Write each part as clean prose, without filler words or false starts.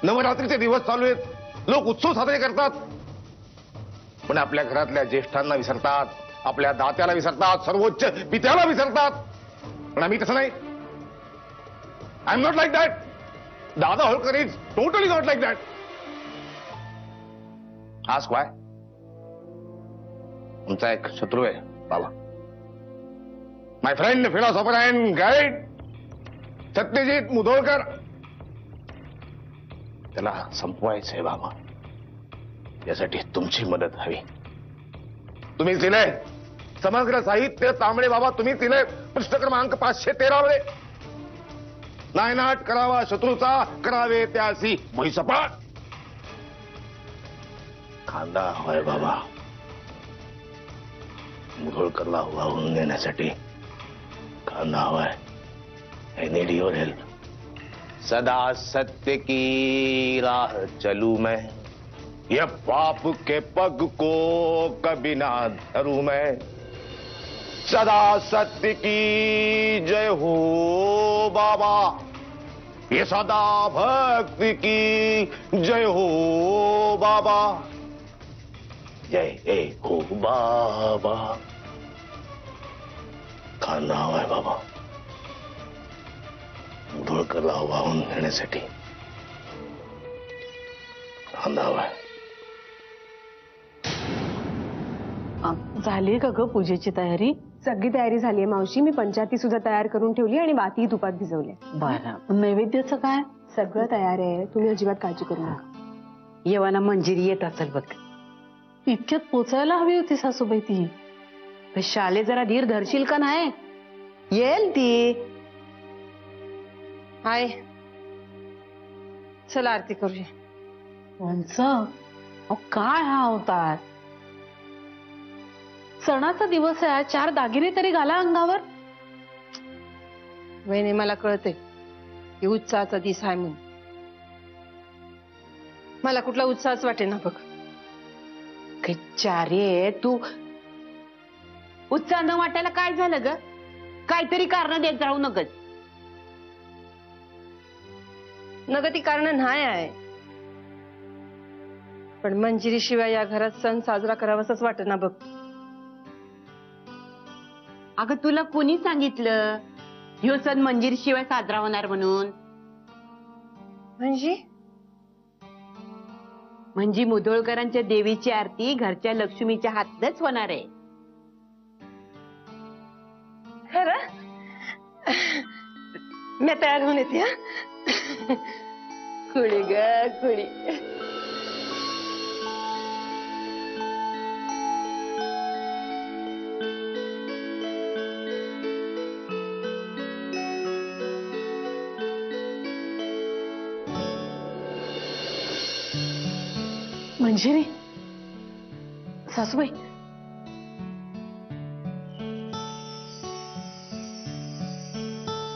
नवरात्रीचे दिवस चालू आहेत, लोक उत्सव साजरे करतात, पण आपल्या घरातल्या ज्येष्ठांना विसरतात, आपल्या दात्याला विसरतात, सर्वोच्च पित्याला विसरतात. पण आम्ही तसं नाही. I am not like that. Dada Holkar is totally not like that. Ask why. तुमचा एक शत्रू आहे बाबा, my friend, philosopher and guide Satyajit Mudholkar. त्याला संपवायचंय बाबा. यासाठी तुमची मदत हवी. तुम्हीच दिलंय समग्र साहित्य तांबडे बाबा, तुम्हीच दिलंय पृष्ठ क्रमांक 513 मध्ये. नायनाट करावा शत्रूचा, करावे त्यासी म्हैसपाळ. खांदा हवाय बाबा मुधोळकरला वाहून नेण्यासाठी. खांदा हवाय. I need your help. सदा सत्य की राह चलूं मैं, ये पाप के पग को कभी ना धरूं मैं. सदा सत्य की जय हो बाबा, ये सदा भक्ति की जय हो बाबा. जय हो बाबा. खांदा हवाय बाबा मुधोळकरला वाहून नेण्यासाठी. खांदा हवाय. झालीये का ग पूजेची तयारी? सगळी तयारी झालीये मावशी. मी पंचायती सुद्धा तयार करून ठेवली आणि वाती तुपात भिजवले. बरं, नैवेद्याचं काय? सगळं तयार आहे, तुम्ही अजिबात काळजी करू नका. येवाना मंजिरी येत असेल बघ. इतक्यात पोचायला हवी होती सासूबाई ती. शाले जरा धीर धरशील का नाही? येईल ती. हाय, चला आरती करूया. काय हा अवतार? सणाचा दिवस आहे, 4 दागिने तरी घाला अंगावर. वहिनी मला कळते की उत्साहाचा दिस आहे म्हणून. मला कुठला उत्साहच वाटे ना बघ. चारे तू उत्साह न वाटायला काय झालं ग? काहीतरी कारण देत राहू नकच. नग ती कारण नाही आहे, पण मंजिरी शिवाय या घरात सण साजरा करावाच वाटत ना बघ. अगं तुला कोणी सांगितलं ह्यो सण मंजिरी शिवाय साजरा होणार म्हणून? म्हणजे मुधोळकरांच्या देवीची आरती घरच्या लक्ष्मीच्या हातच होणार आहे. खरं? मी तयार होऊन येते. खुळी ग खुळी. मंजिरी, सासूबाई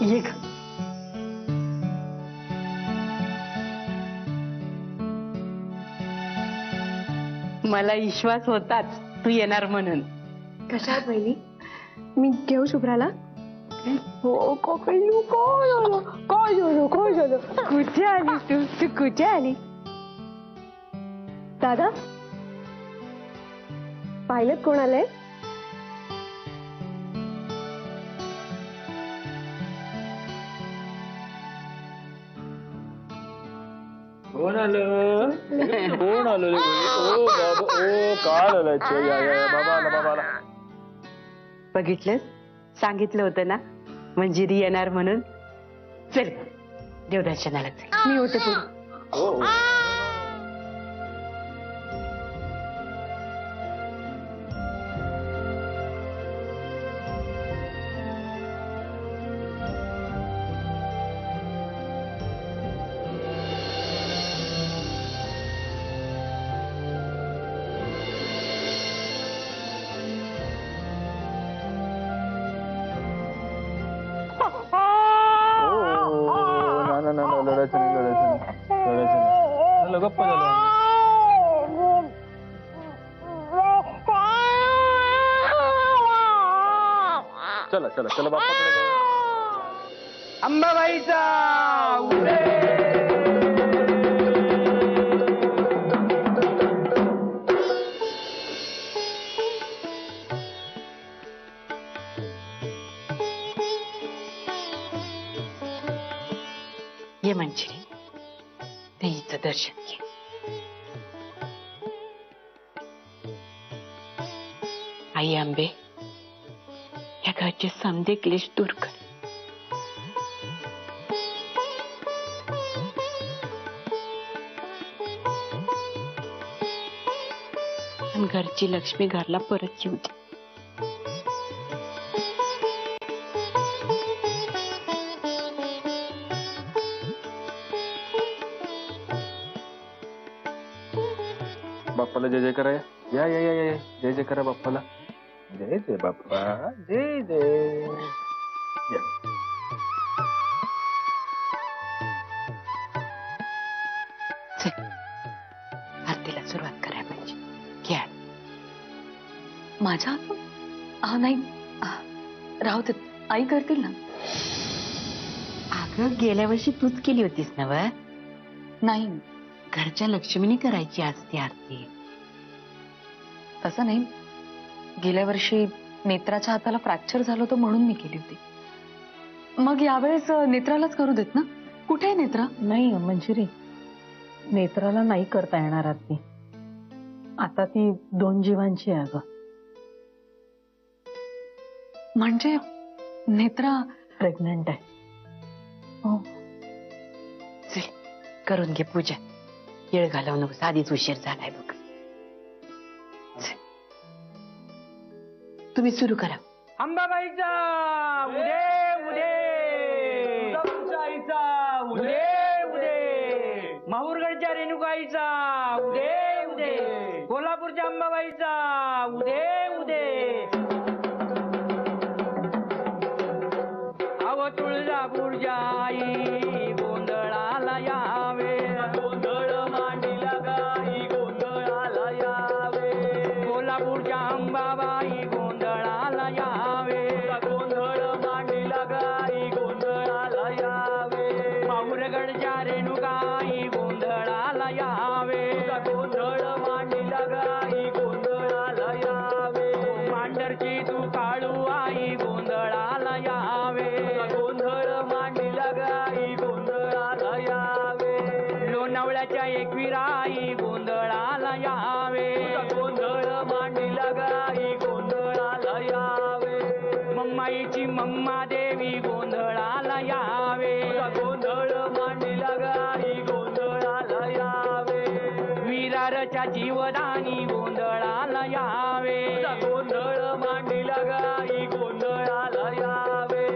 ये ग. मला विश्वास होताच तू येणार म्हणून. कशा पहिली मी घेऊ शुभ्राला? हो काय झालं? कुठे आली तू कुठे आली? दादा पाहिलं कोण आलंय? कोण आलं? कोण आलं रे? ओ बाबा, ओ काय आलं? या बाबा आला, बाबा आला. बघितलं, सांगितलं होतं ना मंजिरी येणार म्हणून. चल देवदर्शनाला चल. मी होते पुढे. हो लढायचं नाही. गप्प झालं. चला चला चला बाप्पाकडे. अंबाबाईचा ये मंजिरी देवीचं दर्शन घे. आई अंबे या घरचे समदे क्लेश दूर कर. आणि घरची लक्ष्मी घरला परत येऊ दे. बाप्पाला जय जय करा. या या या या जय जय करा बाप्पाला. जय जय बाप्पा. जय जय. या. चल आरतीला सुरुवात करा म्हणजे घ्या. माझ्या हा नाही राहू दे, आई करतील ना. अगं गेल्या वर्षी तूच केली होतीस ना व. नाही घरच्या लक्ष्मीने करायची असते आरती. तसं नाही, गेल्या वर्षी नेत्राच्या हाताला फ्रॅक्चर झालं होतं म्हणून मी केली होती. मग यावेळेस नेत्रालाच करू देत ना. कुठे आहे नेत्रा? नाही मंजिरी, नेत्राला नाही करता येणार आरती. आता ती 2 जीवांची आहे अगं. म्हणजे नेत्रा प्रेग्नंट आहे. हो. चल करून घे पूजा. येळ घालवू नकोस, आधीच उशीर झालाय बघ. चल. तुम्ही सुरू करा. अंबाबाईचा उदे उदे. तुळजापूरच्या आईचा उदे उदे. माहूरगडच्या रेणुकाईचा उदे उदे. कोल्हापूरच्या अंबाबाईचा उदे उदे. अव तुळजापूरच्या आई गोंधळाला यावे. गोंधळ मांडीला गाई गोंधळाला यावे. कोल्हापूरच्या अंबाबाई गोंधळाला यावे. गोंधळ मांडीला गाई गोंधळाला यावे. माहूरगडच्या रेणुकाई गोंधळाला यावे. गोंधळ मांडीला गाई गोंधळाला यावे. मांडरची तू काळू आई गोंधळाला यावे. गोंधळ मांडीला गाई गोंधळाला यावे. लोणावळ्याच्या एकविराई गोंधळाला यावे. गोंधळ मांडीला गाई गोंधळाला यावे. मम्माईची मम्मा देवी गोंधळाला यावे. गोंधळ मांडीला गाई गोंधळाला यावे. विरारच्या जीवदानी गोंधळाला यावे. गोंधळ मांडीला गाई गोंधळाला यावे.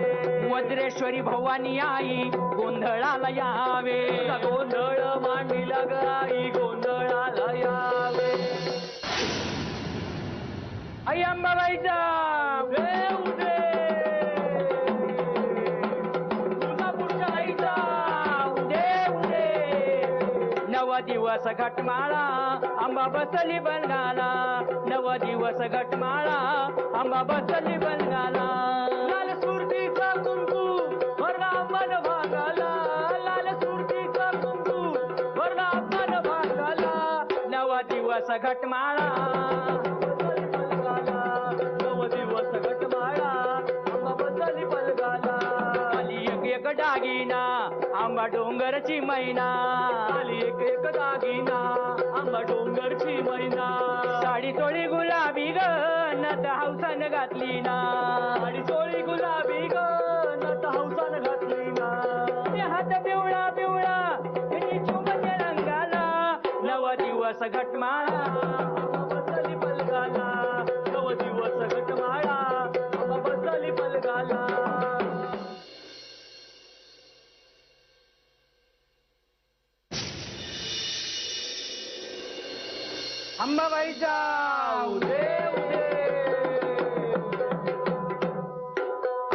वज्रेश्वरी भवानी आई गोंधळाला यावे. गोंधळ मांडीला गाई गोंधळाला यावे. आई अंबाबाईचा उदे उदे. तुळजापूरच्या आईचा उदे उदे. 9 दिवस घटमाळा अंबा बसली बनगाला. 9 दिवस घटमाळा अंबा बसली बनगाला. लाल सुरतीचा कुंकू भरला मन भागाला. लाल सुरतीचा कुंकू भरला मन भागाला. 9 दिवस घटमाळा 9 दिवस घटमाळा अंबा बसली बनगाला. आली एक एक दागिना आंबा डोंगरची मैना. आली एक एक दागिना आंबा डोंगरची मैना. साडी चोळी गुलाबी ग नत हौसान घातली ना. साडी चोळी गुलाबी ग नत हौसान घातली ना. ते हात पिवळा पिवळा हिची चुंबने रंगाला. 9 दिवस घटमाळा बसली पलगाला. 9 दिवस घटमाळा बसली पलगाला. अंबाबाईचा उदे उदे.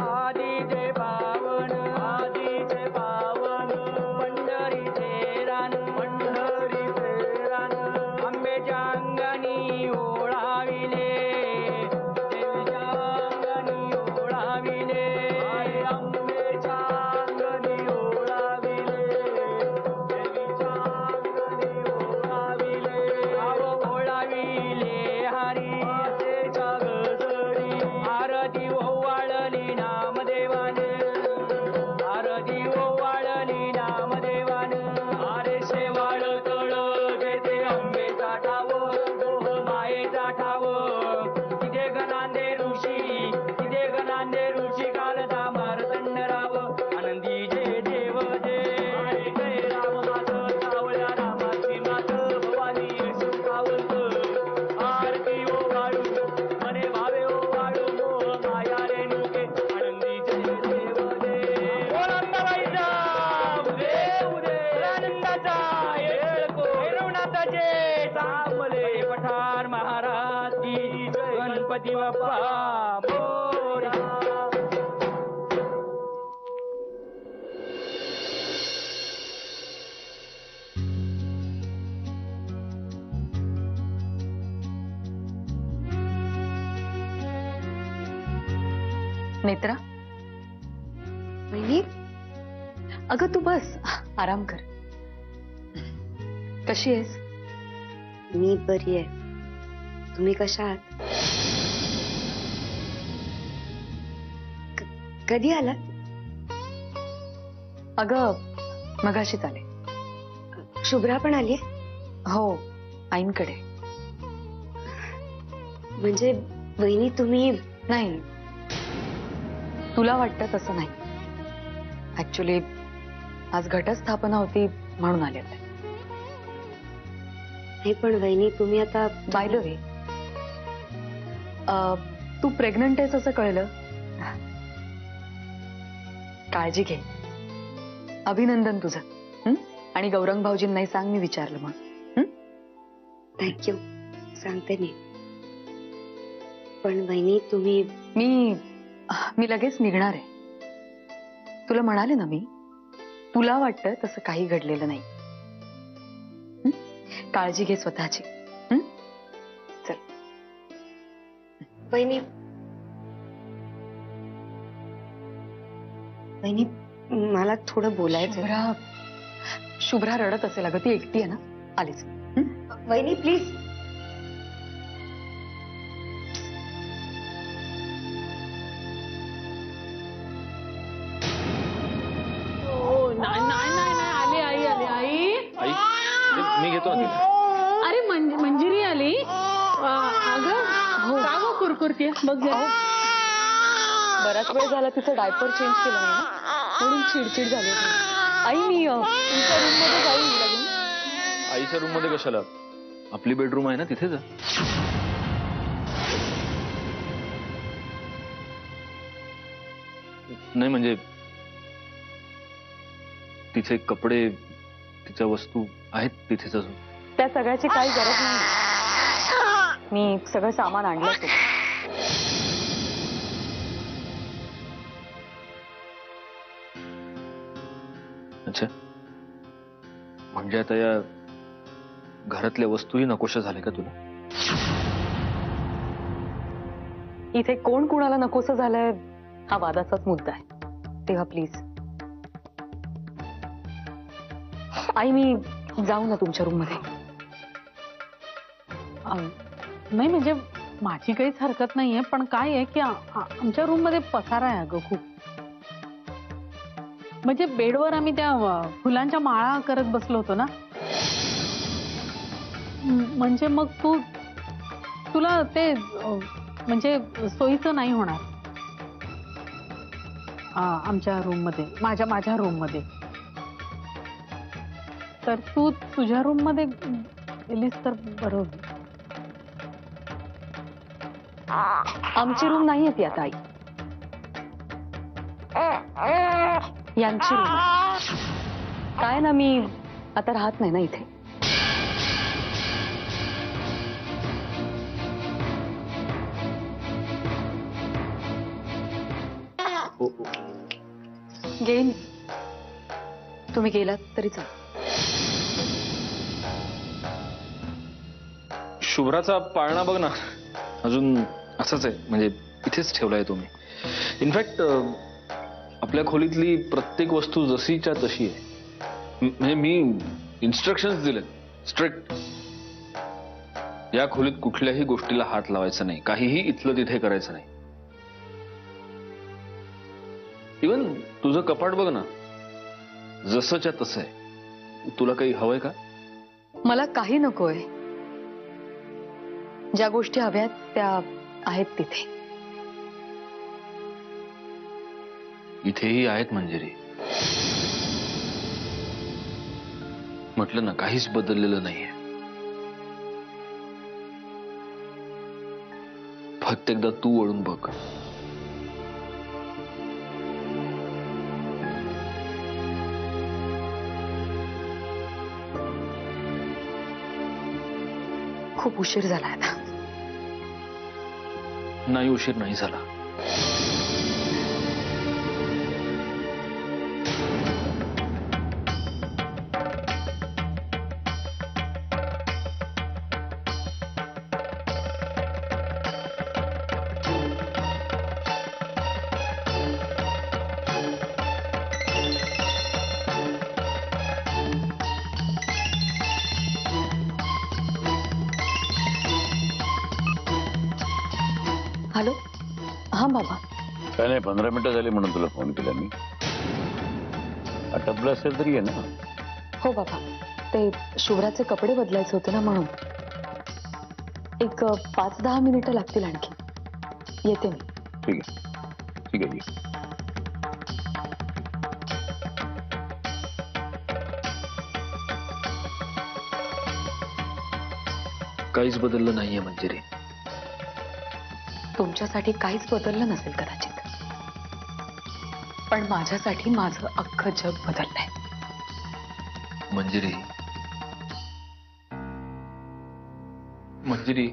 आदीचे पावन आदीचे पावन. पंढरीचे रान पंढरीचे रान. आंब्याच्या अंगणी ओळाविले. देवीच्या अंगणी ओळाविले. आंब्याच्या अंगणी ओळाविले. देवीच्या अंगणी ओळाविले. ओळाविले हरी गणपती बाप्पा मोरया. नेत्रा, वहिनी अगं तू बस, आराम कर. कशी आहेस? मी बरी आहे. तुम्ही कशा आहात? कधी आलात? अगं मगाशीच आले. शुभ्रा पण आली? हो, आईंकडे. म्हणजे वहिनी तुम्ही नाही, तुला वाटतं तसं नाही. ऍक्च्युली आज घटस्थापना होती म्हणून आले होते. नाही पण वहिनी तुम्ही आता बाय द वे, तू प्रेग्नंट आहेस असं कळलं. काळजी घे. अभिनंदन तुझं. आणि गौरंग भाऊजींनाही सांग मी विचारलं म्हणून. थँक्यू, सांगते मी. पण वहिनी तुम्ही मी लगेच निघणार आहे. तुला म्हणाले ना मी, तुला वाटतं तसं काही घडलेलं नाही. काळजी घे स्वतःची. चल. वहिनी वहिनी मला थोडं बोलायचं. शुभ्रा रडत असेल अगं, ती एकटी आहे ना. आलीच. वहिनी प्लीज. मी घेतो अरे मंजिरी आली. अगं का गं कुरकुरतीये बघ जरा. बराच वेळ झाला तिचं डायपर चेंज केलं नाही ना, म्हणून चिडचिड झाली होती. आई मी तुमच्या रूम मध्ये जाऊ लागून. आईच्या रूम मध्ये कशाला? आपली बेडरूम आहे ना, तिथे जा. नाही म्हणजे तिचे कपडे, तिच्या वस्तू आहेत तिथेच अजून. त्या सगळ्याची काही गरज नाही. मी सगळं सामान आणलंच होतं. अच्छा, म्हणजे आता या घरातल्या वस्तूही नकोशा झाल्या का तुला? इथे कोण कुणाला नकोसं झालंय हा वादाचाच मुद्दा आहे. तेव्हा प्लीज आई मी जाऊ ना तुमच्या रूम मध्ये? नाही म्हणजे माझी काहीच हरकत नाहीये, पण काय आहे की आमच्या रूम मध्ये पसारा आहे अगं खूप. म्हणजे बेडवर आम्ही त्या फुलांच्या माळा करत बसलो होतो ना. म्हणजे मग तुला ते म्हणजे सोयीचं नाही होणार आमच्या रूम मध्ये, माझ्या रूम मध्ये. तर तू तुझ्या रूम मध्ये गेलीस तर बरं होईल. आमची रूम नाहीये ती आता आई, यांची रूम. काय ना, मी आता राहत नाही ना इथे. घेईन, तुम्ही गेलात तरी चाल. शुभ्राचा पाळणा बघ ना, अजून असंच आहे. म्हणजे इथेच ठेवलाय तुम्ही. इनफॅक्ट आपल्या खोलीतली प्रत्येक वस्तू जशीच्या तशी आहे. म्हणजे मी इन्स्ट्रक्शन्स दिलेत स्ट्रिक्ट. या खोलीत कुठल्याही गोष्टीला हात लावायचा नाही, काहीही इथलं तिथे करायचं नाही. इवन तुझं कपाट बघ ना, जसंच्या तसं आहे. तुला काही हवंय का? मला काही नकोय. ज्या गोष्टी हव्यात त्या आहेत तिथे. इथेही आहेत मंजिरी. म्हटलं ना, काहीच बदललेलं नाहीये. फक्त एकदा तू वळून बघ. खूप उशीर झाला आता. नाही उशीर नाही झाला. हॅलो. हा बाबा. काय नाही, 15 मिनिटं झाली म्हणून तुला फोन केला मी. आटपलं असेल तरी आहे ना. हो बाबा, ते शुभ्राचे कपडे बदलायचे होते ना म्हणून. एक 5-10 मिनिटं लागतील आणखी. येते मी. ठीक आहे ठीक आहे. काहीच बदललं नाहीये मंजिरी. तुमच्यासाठी काहीच बदललं नसेल कदाचित, पण माझ्यासाठी माझं अख्खं जग बदललंय. मंजिरी, मंजिरी,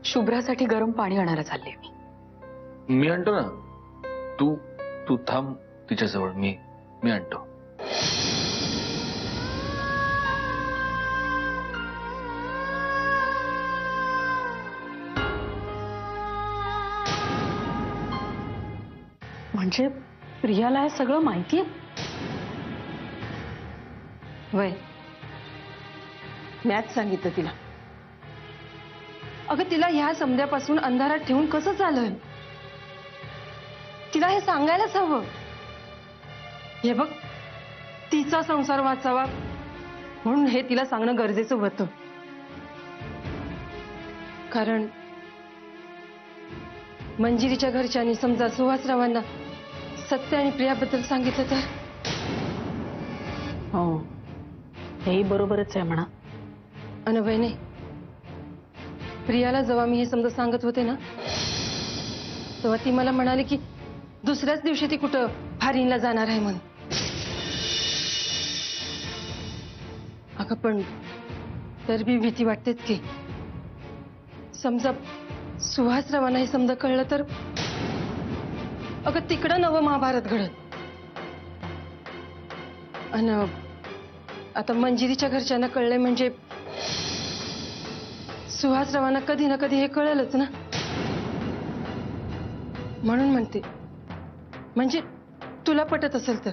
शुभ्रासाठी गरम पाणी आणायला चालले मी. मी आणतो ना. तू तू थांब तिच्याजवळ. मी आणतो. म्हणजे प्रियाला हे सगळं माहितीये? वय मॅच सांगितलं तिला. अगं तिला ह्या समध्यापासून अंधारात ठेवून कसं चालेल? तिला हे सांगायलाच हवं. हे बघ, तिचा संसार वाचावा म्हणून हे तिला सांगणं गरजेचं होतं. कारण मंजिरीच्या घरच्यांनी समजा सुहासरावांना सत्य आणि प्रियाबद्दल सांगितलं तर? हो, हेही बरोबरच आहे म्हणा. अनुभय नाही. प्रियाला जेव्हा मी हे समजा सांगत होते ना, तेव्हा ती मला म्हणाली की दुसऱ्याच दिवशी ती कुठं फॉरेनला जाणार आहे म्हणून. अगं पण तर बी भीती वाटतेच की समजा सुहासरावांना हे समजा कळलं तर? अगं तिकडं नवं महाभारत घडत. अन आता मंजिरीच्या घरच्यांना कळलंय म्हणजे सुहासरावांना कधी ना कधी हे कळेलच ना. म्हणून म्हणते, म्हणजे तुला पटत असेल तर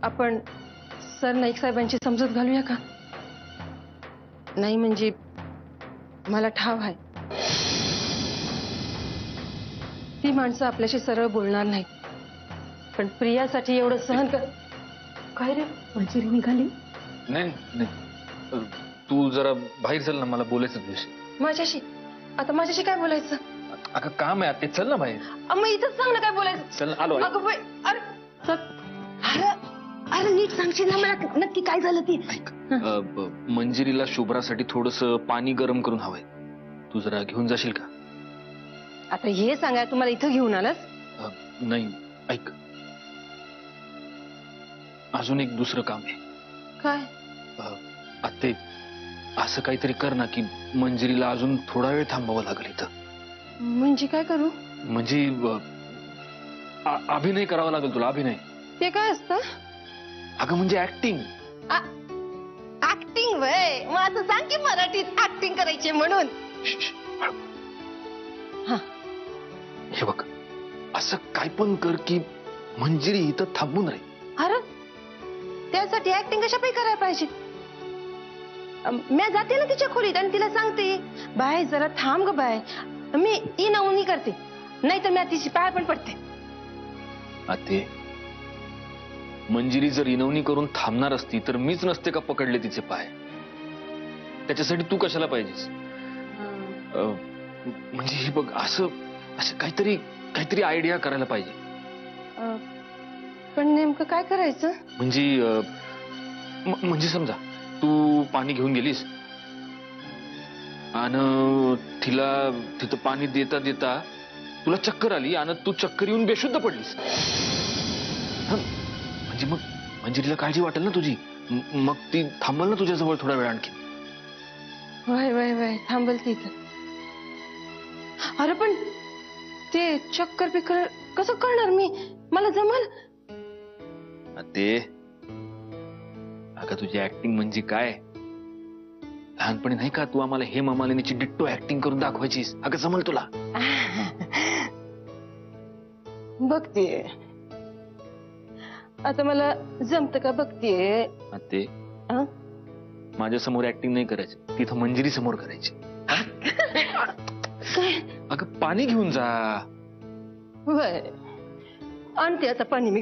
आपण सरनाईक साहेबांची समजूत घालूया का? नाही म्हणजे मला ठाव आहे ती माणसं आपल्याशी सरळ बोलणार नाहीत, पण प्रियासाठी एवढं सहन कर. काय रे, मंजिरी निघाली? नाही नाही, तू जरा बाहेर चल ना, मला बोलायचं तुझ्याशी. माझ्याशी? आता माझ्याशी काय बोलायचं? अगं काम आहे ते, चल ना बाहेर. मग इथंच सांग ना काय बोलायचं. चल ना, आलो. अगं बाई, अरे चल. अरे अरे नीट सांगशील ना मला नक्की काय झालं ती? मंजिरीला शुभ्रासाठी थोडस पाणी गरम करून हवंय. तू जरा घेऊन जाशील का? आता हे सांगाय तुम्हाला इथं घेऊन आलास? नाही, ऐक, अजून एक दुसरं काम आहे. काय? आत्ते, असं काहीतरी कर ना की मंजिरीला अजून थोडा वेळ थांबावं लागेल इथं. म्हणजे काय करू? म्हणजे अभिनय करावा लागेल तुला. अभिनय ते काय असतं? अगं म्हणजे ऍक्टिंग. ऍक्टिंग? वय मग असं सांग की मराठीत ऍक्टिंग करायची म्हणून. हा, हे बघ, असं काय पण कर की मंजिरी इथं थांबून राहील. अरे त्यासाठी ऍक्टिंग कशापाई करायला पाहिजे? मी जाते ना तिच्या खोलीत आणि तिला सांगते, बाय जरा थांब ग बाय, मी इनाउनी करते, नाही तर मी तिची पाय पण पडते. आते, मंजिरी जर इनवणी करून थांबणार असती तर मीच नसते का पकडले तिचे पाय? त्याच्यासाठी तू कशाला पाहिजेस? म्हणजे हे बघ, असं असं काहीतरी आयडिया करायला पाहिजे. पण नेमकं काय करायचं? म्हणजे समजा तू पाणी घेऊन गेलीस आणि तिला तिथं पाणी देता देता तुला चक्कर आली आणि तू चक्कर येऊन बेशुद्ध पडलीस. म्हणजे मग मंजिरीला काळजी वाटेल ना तुझी, मग ती थांबल ना तुझ्याजवळ थोडा वेळ आणखी. वय वय वय थांबल ती इथं. अरे पण ते चक्कर पिक्कर कसं करणार मी? मला जमल? ते अगं तुझी ऍक्टिंग म्हणजे काय? लहानपणी नाही का तू आम्हाला हेमा मालिनीची डिट्टो ऍक्टिंग करून दाखवायचीस? अगं जमल तुला? बघते आता मला जमत का बघते. ते माझ्या समोर ऍक्टिंग नाही करायची, तिथं मंजिरी समोर करायची. अगं पाणी घेऊन जा. बर आणते आता पाणी मी.